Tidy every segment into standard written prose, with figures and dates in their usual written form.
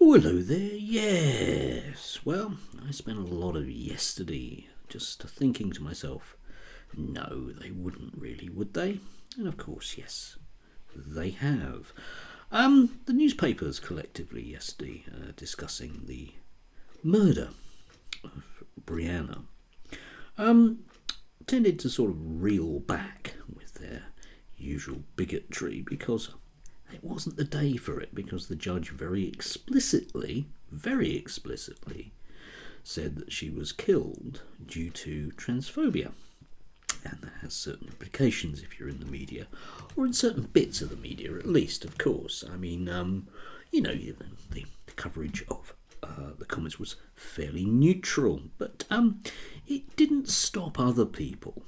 Oh, hello there. Yes. Well, I spent a lot of yesterday just thinking to myself, no, they wouldn't really, would they? And of course, yes, they have. The newspapers collectively yesterday discussing the murder of Brianna tended to sort of reel back with their usual bigotry because it wasn't the day for it, because the judge very explicitly said that she was killed due to transphobia. And that has certain implications if you're in the media, or in certain bits of the media at least, of course. I mean, the coverage of the comments was fairly neutral, but it didn't stop other people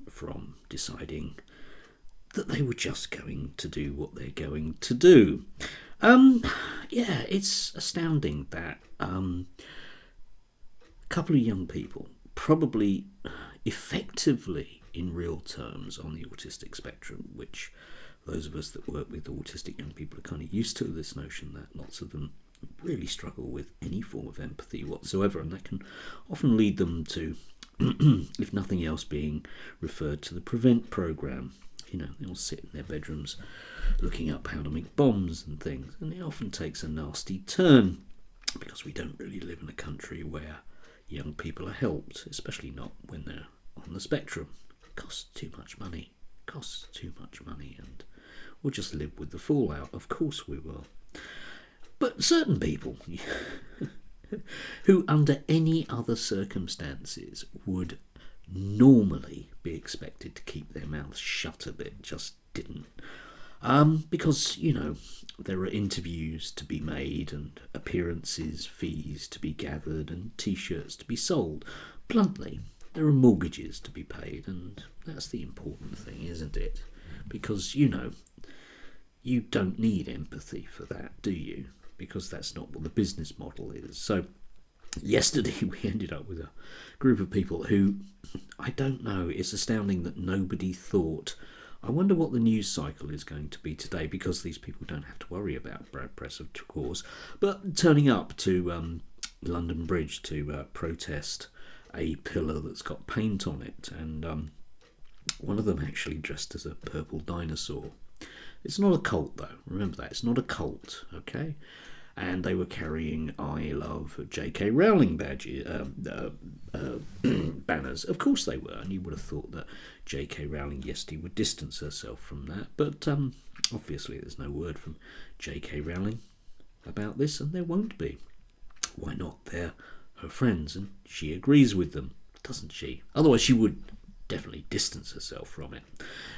from deciding that they were just going to do what they're going to do. It's astounding that a couple of young people, probably effectively in real terms on the autistic spectrum, which those of us that work with autistic young people are kind of used to, this notion that lots of them really struggle with any form of empathy whatsoever, and that can often lead them to, if nothing else, being referred to the PREVENT programme. You know, they all sit in their bedrooms looking up how to make bombs and things, and it often takes a nasty turn because we don't really live in a country where young people are helped, especially not when they're on the spectrum. It costs too much money, and we'll just live with the fallout. Of course we will. But certain people who under any other circumstances would normally be expected to keep their mouths shut a bit, just didn't. Because, there are interviews to be made and appearances, fees to be gathered and T-shirts to be sold. Bluntly, there are mortgages to be paid, and that's the important thing, isn't it? Because, you don't need empathy for that, do you? Because that's not what the business model is. So yesterday we ended up with a group of people who, I don't know, it's astounding that nobody thought, I wonder what the news cycle is going to be today, because these people don't have to worry about bad press, of course, but turning up to London Bridge to protest a pillar that's got paint on it, and one of them actually dressed as a purple dinosaur. It's not a cult, though. Remember that. It's not a cult, okay? And they were carrying I Love J.K. Rowling badges, banners. Of course they were, and you would have thought that J.K. Rowling yesterday would distance herself from that. But obviously there's no word from J.K. Rowling about this, and there won't be. Why not? They're her friends, and she agrees with them, doesn't she? Otherwise she would definitely distance herself from it.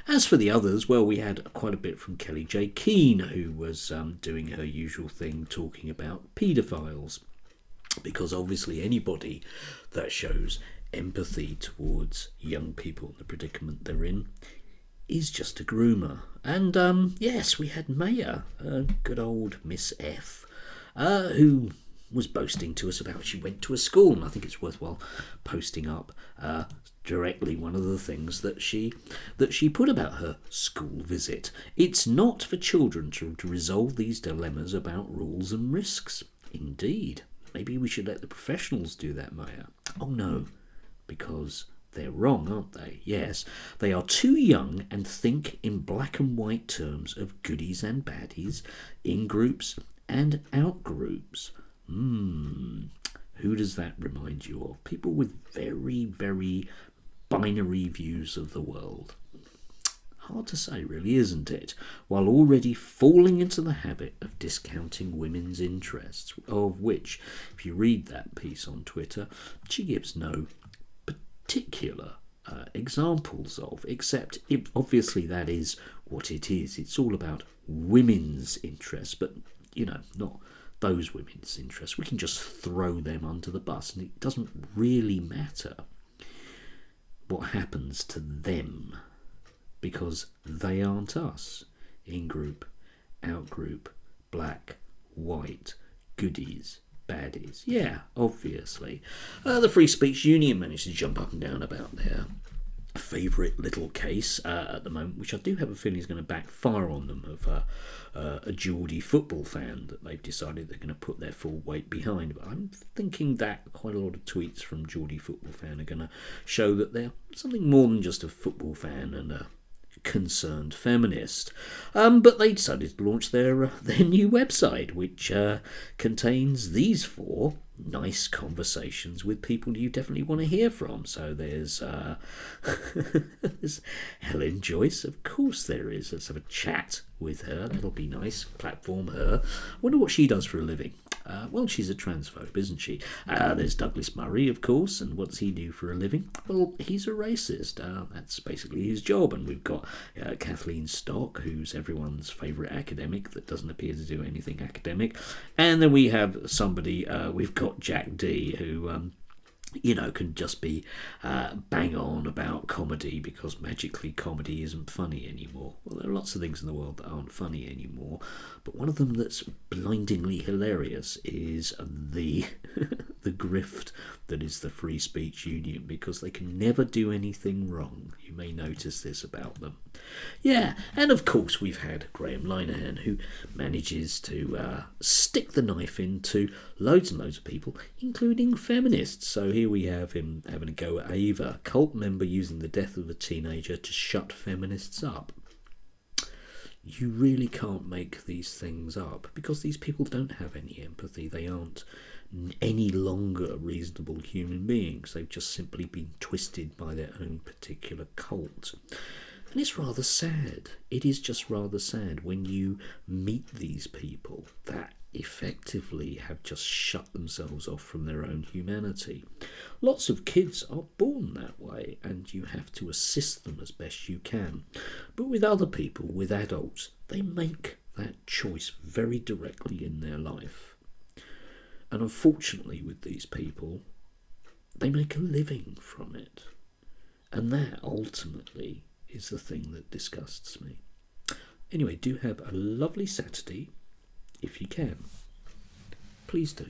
As for the others, well, we had quite a bit from Kelly J. Keane, who was doing her usual thing, talking about paedophiles, because obviously anybody that shows empathy towards young people in the predicament they're in is just a groomer. And yes, we had Maya, good old Miss F, who was boasting to us about she went to a school, and I think it's worthwhile posting up directly one of the things that she put about her school visit. It's not for children to resolve these dilemmas about rules and risks. Indeed, maybe we should let the professionals do that, Maya. Oh no, because they're wrong, aren't they? Yes, they are too young and think in black and white terms of goodies and baddies, in groups and out groups. Who does that remind you of? People with very, very binary views of the world. Hard to say, really, isn't it? While already falling into the habit of discounting women's interests, of which, if you read that piece on Twitter, she gives no particular examples of, except obviously that is what it is. It's all about women's interests, but, not those women's interests. We can just throw them under the bus, and it doesn't really matter what happens to them, because they aren't us. In group, out group, black, white, goodies, baddies. Yeah, obviously. The Free Speech Union managed to jump up and down about their favourite little case at the moment, which I do have a feeling is going to backfire on them, of a Geordie football fan that they've decided they're going to put their full weight behind. But I'm thinking that quite a lot of tweets from Geordie football fan are going to show that they're something more than just a football fan and a concerned feminist. But they decided to launch their new website, which contains these 4 nice conversations with people you definitely want to hear from. So there's, there's Helen Joyce, of course there is. Let's have a chat with her. That'll be nice. Platform her. I wonder what she does for a living. Well, she's a transphobe, isn't she? There's Douglas Murray, of course, and what does he do for a living? Well, he's a racist. That's basically his job. And we've got Kathleen Stock, who's everyone's favourite academic that doesn't appear to do anything academic. And then we have somebody, we've got Jack D, who can just be bang on about comedy because magically comedy isn't funny anymore. Well, there are lots of things in the world that aren't funny anymore, but one of them that's blindingly hilarious is the the grift that is the Free Speech Union, because they can never do anything wrong. You may notice this about them. Yeah, and of course we've had Graham Linehan, who manages to stick the knife into loads and loads of people, including feminists. So here we have him having a go at Ava, cult member using the death of a teenager to shut feminists up. You really can't make these things up, because these people don't have any empathy. They aren't any longer reasonable human beings. They've just simply been twisted by their own particular cult. And it's rather sad. It is just rather sad when you meet these people that effectively have just shut themselves off from their own humanity. Lots of kids are born that way, and you have to assist them as best you can. But with other people, with adults, they make that choice very directly in their life. And unfortunately with these people, they make a living from it. And that ultimately is the thing that disgusts me. Anyway, do have a lovely Saturday, if you can. Please do.